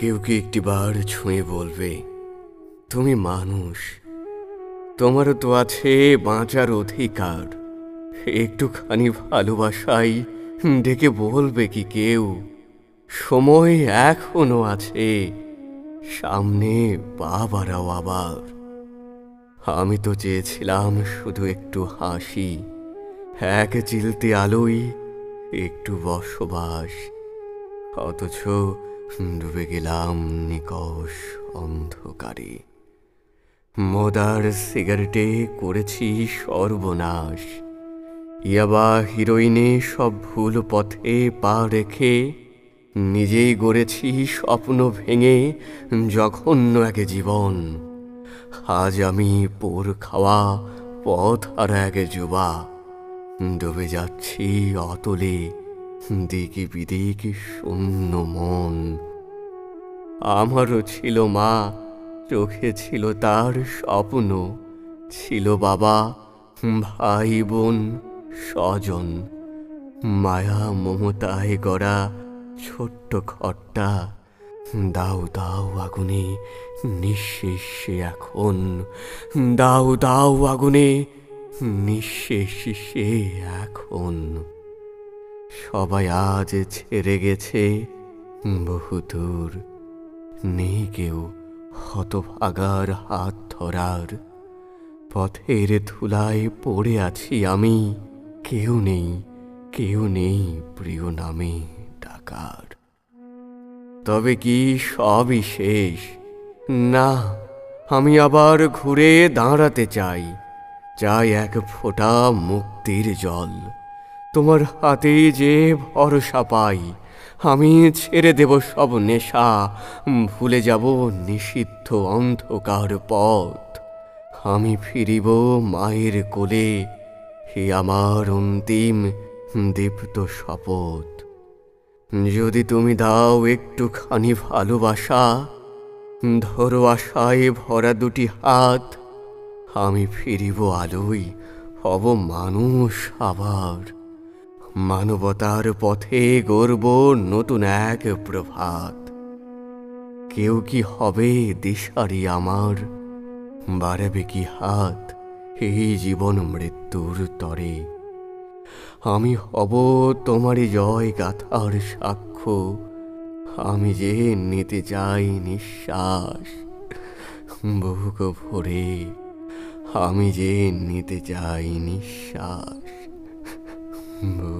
কেউ কি একটিবার ছুঁয়ে বলবে, তুমি মানুষ, তোমারও তো আছে বাঁচার অধিকার। একটুখানি ভালোবাসাই ডেকে বলবে কি কেউ, সময় এখনো আছে, সামনে বাবারাও আবার। আমি তো চেয়েছিলাম শুধু একটু হাসি, এক চিলতে আলোয় একটু বসবাস, অথচ ডুবে গেলাম নিকষ অন্ধকারে। মদার সিগারেটে করেছি সর্বনাশ, ইয়াবা হিরোইনে সব ভুল পথে পা রেখে নিজেই গড়েছি স্বপ্ন ভেঙে জঘন্য এক জীবন। আজ আমি পোর খাওয়া পথ আর এক যুবা, ডুবে যাচ্ছি অতলে দিকে বিদিকে শূন্য মন। আমারও ছিল মা, চোখে ছিল তার স্বপ্ন, ছিল বাবা, ভাই বোন, স্বজন, মায়া মমতায় গড়া ছোট্ট ঘরটা দাও দাও আগুনে নিঃশেষে এখন, দাও দাও আগুনে নিঃশেষে এখন। সবাই আজ ছেড়ে গেছে বহুদূর, নেই কেউ হতভাগার হাত ধরার। পথের ধুলায় পড়ে আছি আমি, কেউ নেই, কেউ নেই প্রিয় নামে ডাকার। তবে কি সবই শেষ? না, আমি আবার ঘুরে দাঁড়াতে চাই, চাই এক ফোঁটা মুক্তির জল। তোমার হাতে যে ভরসা পাই, আমি ছেড়ে দেব সব নেশা, ভুলে যাব নিষিদ্ধ অন্ধকার পথ। আমি ফিরিব মায়ের কোলে, হে আমার অন্তিম দীপ্ত শপথ। যদি তুমি দাও একটুখানি ভালোবাসা, ধরো আশায় ভরা দুটি হাত, আমি ফিরিব আলোয়, হব মানুষ আবার। মানবতার পথে গড়ব নতুন এক প্রভাত। কেউ কি হবে দিশারি আমার, বাড়াবে কি হাত এই জীবন মৃত্যুর তরে। আমি হব তোমারই জয় গাথার সাক্ষ্য, আমি যে নিতে চাই নিঃশ্বাস বুক ভরে, আমি যে নিতে চাই নিঃশ্বাস বুক